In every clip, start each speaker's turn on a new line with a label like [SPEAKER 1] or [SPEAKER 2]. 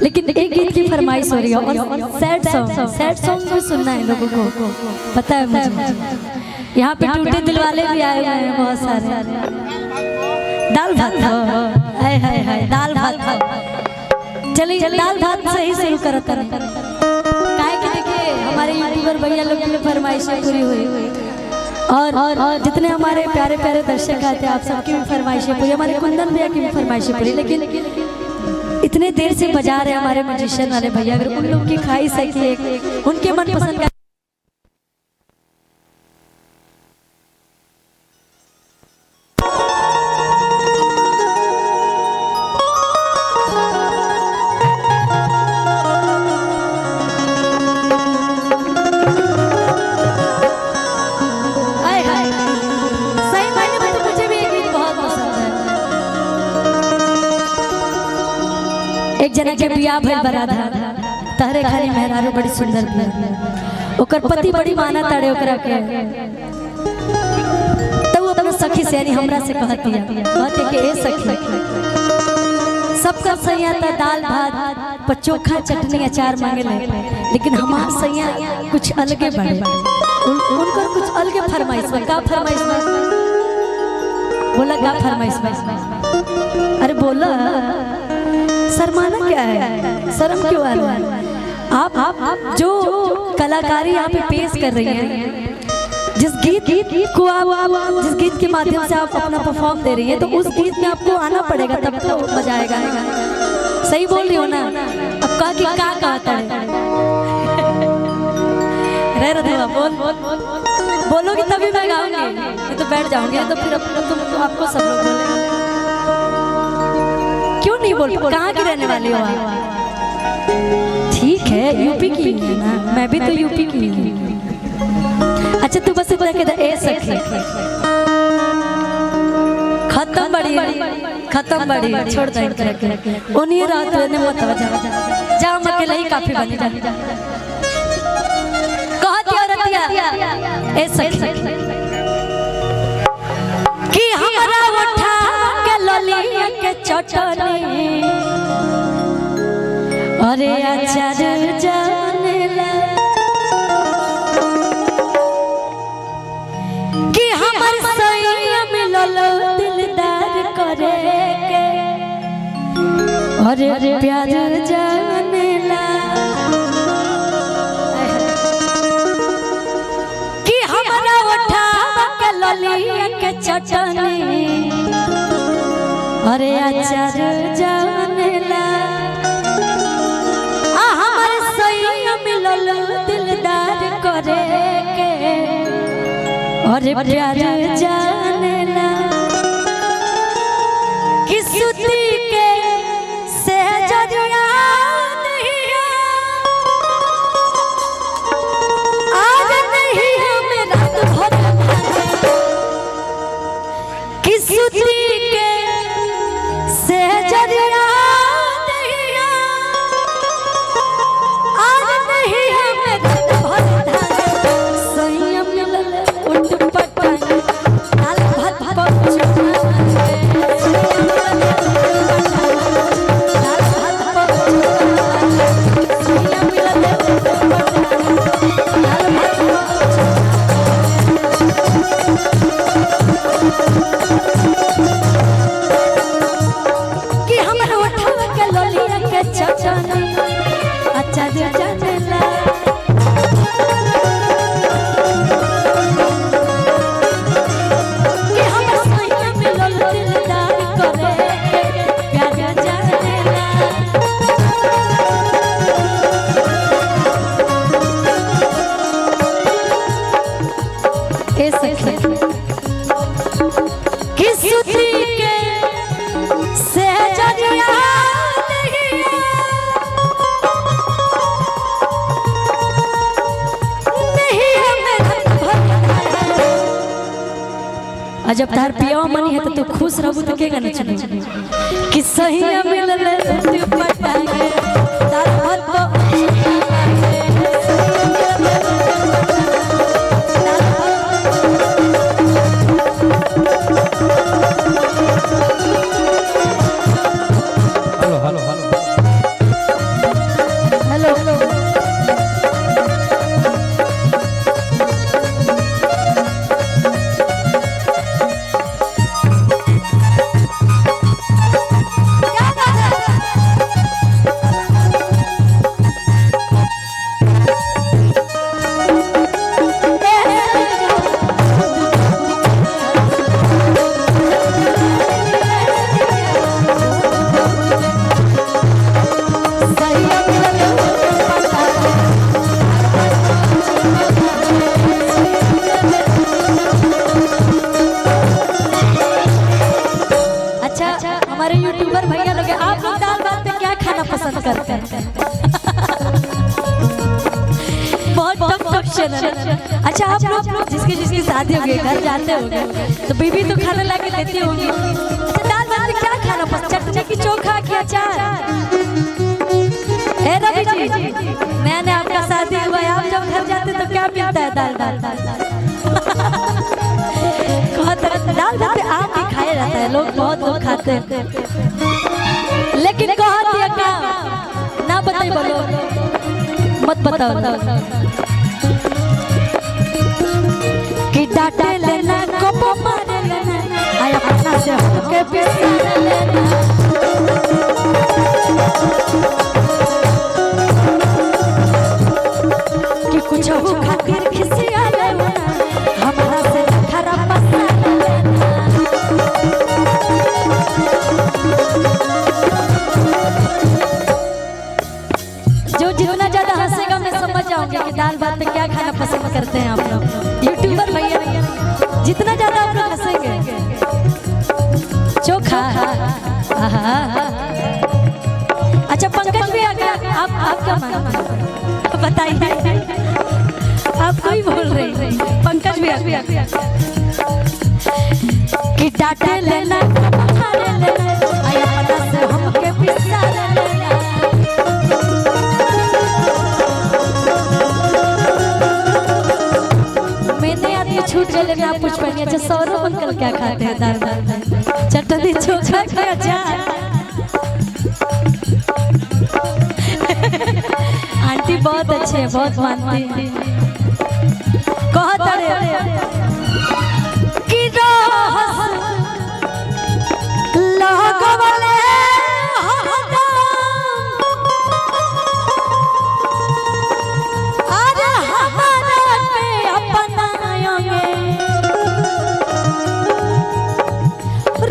[SPEAKER 1] लेकिन एक गीत की फरमाइश हो रही है और सैड सॉन्ग भी सुनना है लोगों को, पता है मुझे। यहाँ पे टूटे दिल वाले भी आए हुए हैं बहुत सारे। दाल भात, हाय हाय हाय, दाल भात। चलिए दाल भात से ही शुरू करते हैं। काहे कि देखिए हमारे यूट्यूबर भैया लोग की फरमाइशें पूरी हुई और जितने हमारे प्यारे प्यारे दर्शक आते हैं आप सबकी भी फरमाइशें पूरी, हमारे कुंदन भैया की भी फरमाइशें पूरी। लेकिन इतने देर से बजा रहे हमारे म्यूजिशियन वाले भैया, अगर उन लोग की ख्वाहिश है कि उनके मनपसंद का एक जना के बियाह भइल बराधा तहरे खाली मेहरारू बड़ी सुंदर बिया, ओकर पति बड़ी माना ताड़े ओकरा के। तो वो अपना सखी से यानी हमरा से कहती कि ए सखी सबका सैया था दाल भात पर चोखा चटनी अचार मांगे ले, लेकिन हमार सैया कुछ अलगे बड़े उनका कुछ अलगे फरमाइश बा। का फरमाइश बा? बोला का फरमाइश बा? अरे बोला शर्माना क्या है, शर्म क्यों आ रहा है? आप जो कलाकारी यहाँ पे पेश कर रही हैं, जिस गीत को आप जिस गीत के माध्यम से आप अपना परफॉर्म दे रही हैं, तो उस गीत में आपको आना पड़ेगा तब तो मजा आएगा। सही बोल रही हो ना? अब कहा कि का कहता है रह रहा बोलोगी तभी मैं गाऊंगी, मैं तो बैठ जाऊंगी तो फिर तुम आपको सब लोग बोलेंगे। क्यों नहीं बोल? कहाँ की रहने वाली हो आप? ठीक है यूपी की है ना, मैं भी तो यूपी की हूँ। अच्छा तू बस इतना कहता ए सखी खत्म बड़ी छोड़ दे के उन्हीं रात ने मत जा हम अकेले ही काफी बन जा। कहती औरतिया ए सखी कि हमरा उठा के ललिया के चटनी अरे अचार जानेला कि हमर सैया मिलल दिलदार करे के अरे प्यार जानेला कि हमरा उठा के ललिया के चटनी अरे अचार जानेला हमर सैया मिलल दिलदार करे के अरे प्यार जानेला कि सुती के सहजरिया नहिया आज नहीं हमें रात भर कि सुती के सहजरिया नहिया आज नहीं हमें रात भर सैया मिलल उठ पटाई दाल भात पचुआ जब तार पिया मनी है तो तू खुश रहबू तो के गाना चली कि सही मिलल तू पटाए दाल भात हेलो हेलो हेलो पसंद करते हैं? बहुत टफ क्वेश्चन है। अच्छा आप लोग जिसकी जिसकी शादी हो गई घर जाते होंगे तो बीवी तो खाना ला के देती होंगी। अच्छा दाल भात में क्या खाना पसंद, चटनी की चोखा की अचार? ए रवि जी मैंने आपका शादी हुआ, आप जब घर जाते तो क्या मिलता है? दाल दाल दाल दाल भात पे आम भी खाया जाता है, लोग बहुत लोग खाते हैं, लेकिन कहा दिया क्या ना बताइए, बोलो मत बताओ कि डांटे लेना कोपो मारे लेना आया अपना से होके पिसारे लेना। कि कुछ हो खातिर खिसिया लेना हमारा से खराब पसा लेना। जो जितना ज्यादा हंसेगा मैं समझ जाऊंगी कि दाल भात में क्या खाना पसंद करते हैं आप लोग। यूट्यूबर भैया जितना ज्यादा आप लोग हंसेंगे। चोखा अच्छा पंकज भी आ गया, आप क्या मानते हैं बताइए? आप कोई बोल रहे हैं? पंकज भी आ गया कि डांटे लेना मारे लेना आया पता से हमके पिसारे लेना। मैंने आदमी छूट गए लेकिन आप कुछ पहनिए। अच्छा सौरभ अंकल क्या खाते हैं? दाल भात चटनी चोखा की अचार। आंटी बहुत अच्छे हैं, बहुत मानती हैं। कहता रे कि रोहस लगवले हदा आज हमारा पे अपनाएंगे।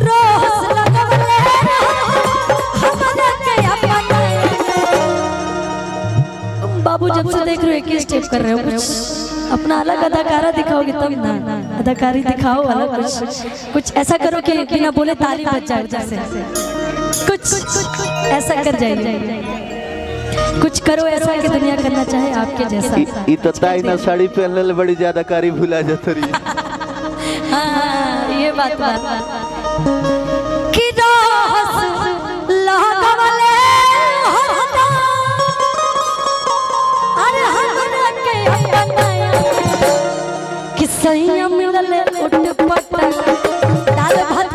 [SPEAKER 1] रोहस लगवले हमारा पे अपनाएंगे। बाबू जब से देख रहे हो एक स्टेप कर रहे हो, कुछ अपना अलग अदाकारा दिखाओगे तब ना। अदाकारी दिखाओ अलग, कुछ ऐसा करो कि बिना बोले ताली बज जाए, जैसे कुछ ऐसा कर जाइए, कुछ करो ऐसा कि दुनिया करना चाहे आपके जैसा।
[SPEAKER 2] तो ताई ना साड़ी पहनने ले बड़ी ज्यादा कारी भुला जाती रही।
[SPEAKER 1] हाँ ये बात कि रोहस लगवले हदा अरे हमरा के अपनाया कि सैया मिलले उठ पटक दाल भात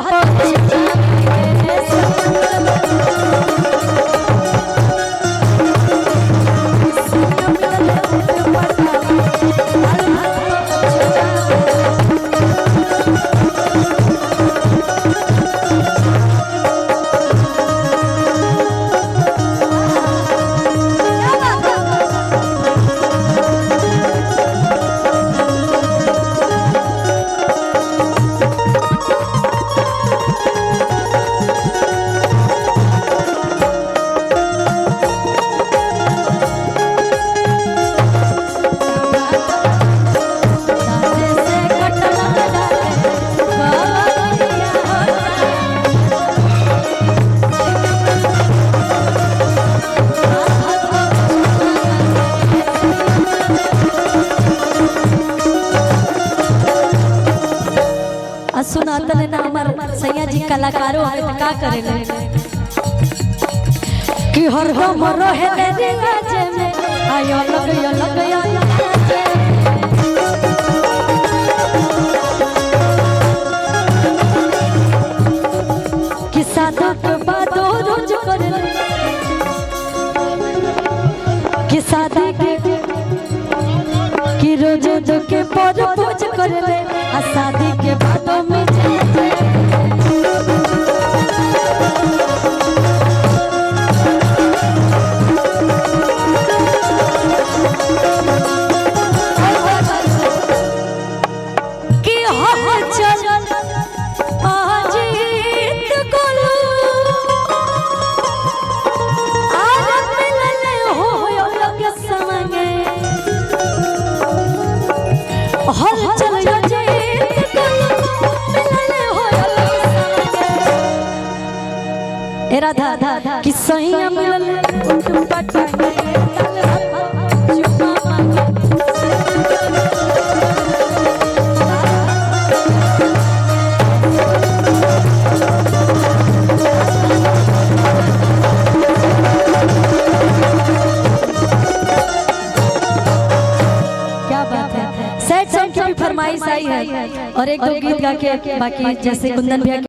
[SPEAKER 1] सुनाता है ना हमार सैया जी कलाकारों हमें तो का करेले कि हर दम रहे ले रियाज में आयो लग कि सादा के बाद रोज करेले कि शादी के रोज जो के पर पूज करेले आ शादी के बाद में हल चल था कि सैया मिलल पटांगे चुम्मा मांगे सैड सॉन्ग की भी फरमाइश आई है और एक दो गीत गा के बाकी जैसे कुंदन भैया